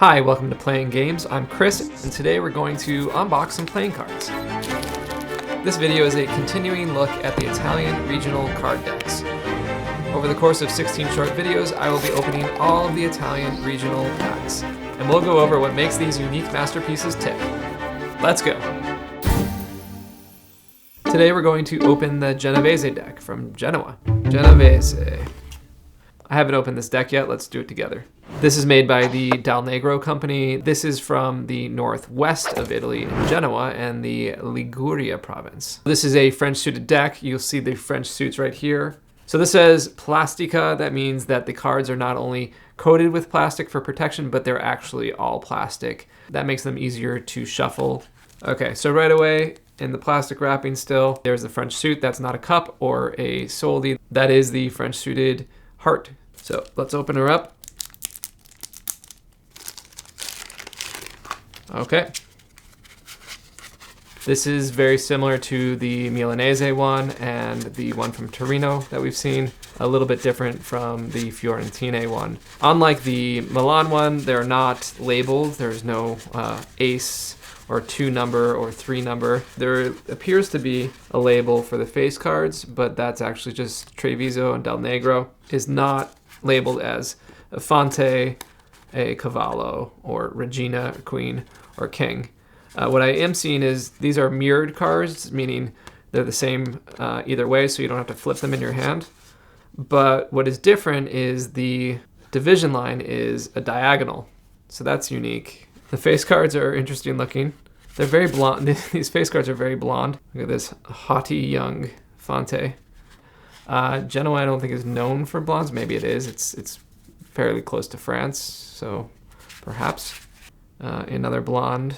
Hi, welcome to Playing Games. I'm Chris, and today we're going to unbox some playing cards. This video is a continuing look at the Italian regional card decks. Over the course of 16 short videos, I will be opening all of the Italian regional packs, and we'll go over what makes these unique masterpieces tick. Let's go! Today we're going to open the Genovesi deck from Genoa. Genovesi. I haven't opened this deck yet, let's do it together. This is made by the Dal Negro company. This is from the northwest of Italy in Genoa and the Liguria province. This is a French suited deck. You'll see the French suits right here. So this says plastica. That means that the cards are not only coated with plastic for protection, but they're actually all plastic. That makes them easier to shuffle. Okay, so right away in the plastic wrapping still, there's the French suit. That's not a cup or a soldi. That is the French suited heart. So let's open her up. Okay. This is very similar to the Milanese one and the one from Torino that we've seen. A little bit different from the Fiorentine one. Unlike the Milan one, they're not labeled. There's no ace or 2 number or 3 number. There appears to be a label for the face cards, but that's actually just Treviso and Dal Negro. Is not labeled as a Fante, a Cavallo, or Regina, Queen, or King. What I am seeing is these are mirrored cards, meaning they're the same either way, so you don't have to flip them in your hand. But what is different is the division line is a diagonal, so that's unique. The face cards are interesting looking. They're very blonde. These face cards are very blonde. Look at this haughty young Fante. Genoa I don't think is known for blondes. Maybe it is. It's fairly close to France, so perhaps. Another blonde.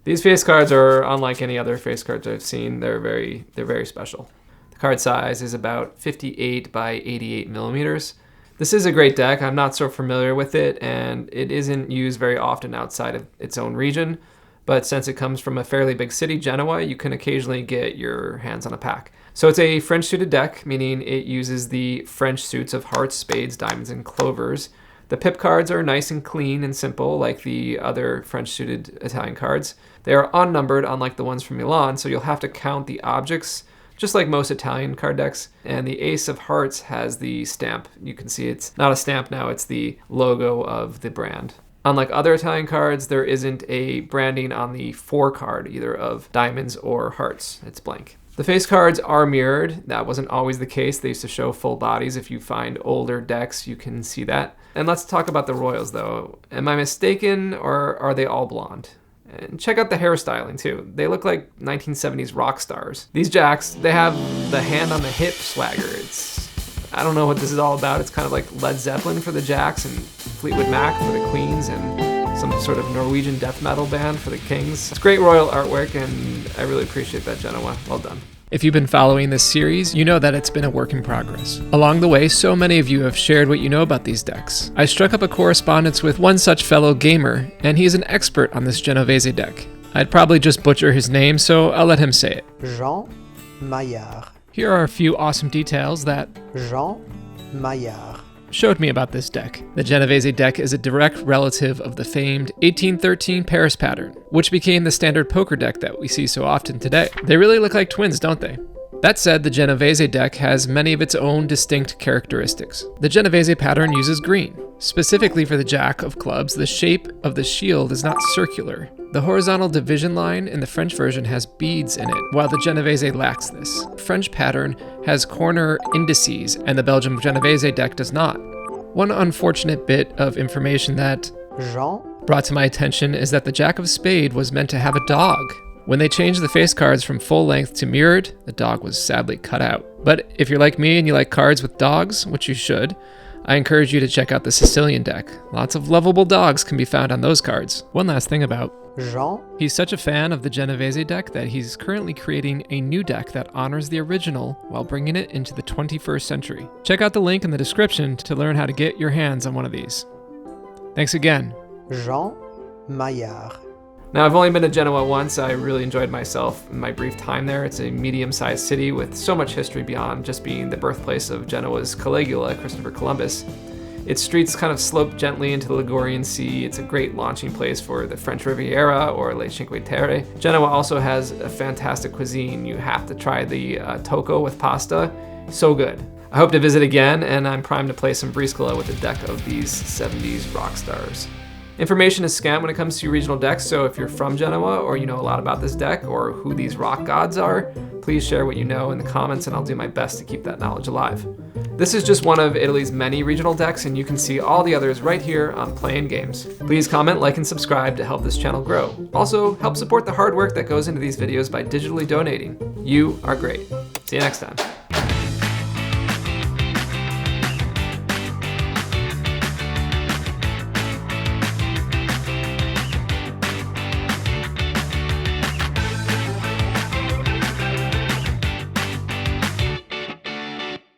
These face cards are unlike any other face cards I've seen. They're very special. The card size is about 58 by 88 millimeters. This is a great deck. I'm not so familiar with it, and it isn't used very often outside of its own region. But since it comes from a fairly big city, Genoa, you can occasionally get your hands on a pack. So it's a French suited deck, meaning it uses the French suits of hearts, spades, diamonds, and clovers. The pip cards are nice and clean and simple, like the other French suited Italian cards. They are unnumbered, unlike the ones from Milan, so you'll have to count the objects, just like most Italian card decks. And the Ace of Hearts has the stamp. You can see it's not a stamp now, it's the logo of the brand. Unlike other Italian cards, there isn't a branding on the forecard, either of diamonds or hearts. It's blank. The face cards are mirrored. That wasn't always the case. They used to show full bodies. If you find older decks, you can see that. And let's talk about the royals, though. Am I mistaken, or are they all blonde? And check out the hairstyling, too. They look like 1970s rock stars. These jacks, they have the hand on the hip swagger. I don't know what this is all about. It's kind of like Led Zeppelin for the jacks and Fleetwood Mac for the queens and some sort of Norwegian death metal band for the kings. It's great royal artwork, and I really appreciate that, Genoa. Well done. If you've been following this series, you know that it's been a work in progress. Along the way, so many of you have shared what you know about these decks. I struck up a correspondence with one such fellow gamer, and he is an expert on this Genovesi deck. I'd probably just butcher his name, so I'll let him say it. Jean Maillard. Here are a few awesome details that Jean Maillard showed me about this deck. The Genovesi deck is a direct relative of the famed 1813 Paris pattern, which became the standard poker deck that we see so often today. They really look like twins, don't they? That said, the Genovesi deck has many of its own distinct characteristics. The Genovesi pattern uses green. Specifically for the Jack of Clubs, the shape of the shield is not circular. The horizontal division line in the French version has beads in it, while the Genovesi lacks this. The French pattern has corner indices, and the Belgian Genovesi deck does not. One unfortunate bit of information that Jean brought to my attention is that the Jack of Spade was meant to have a dog. When they changed the face cards from full length to mirrored, the dog was sadly cut out. But if you're like me and you like cards with dogs, which you should, I encourage you to check out the Sicilian deck. Lots of lovable dogs can be found on those cards. One last thing about Jean. He's such a fan of the Genovesi deck that he's currently creating a new deck that honors the original while bringing it into the 21st century. Check out the link in the description to learn how to get your hands on one of these. Thanks again. Jean Maillard. Now, I've only been to Genoa once. I really enjoyed myself in my brief time there. It's a medium-sized city with so much history beyond just being the birthplace of Genoa's Caligula, Christopher Columbus. Its streets kind of slope gently into the Ligurian Sea. It's a great launching place for the French Riviera or Le Cinque Terre. Genoa also has a fantastic cuisine. You have to try the tocco with pasta. So good. I hope to visit again, and I'm primed to play some briscola with a deck of these 70s rock stars. Information is scant when it comes to regional decks, so if you're from Genoa or you know a lot about this deck or who these rock gods are, please share what you know in the comments and I'll do my best to keep that knowledge alive. This is just one of Italy's many regional decks, and you can see all the others right here on Playing Games. Please comment, like, and subscribe to help this channel grow. Also, help support the hard work that goes into these videos by digitally donating. You are great. See you next time.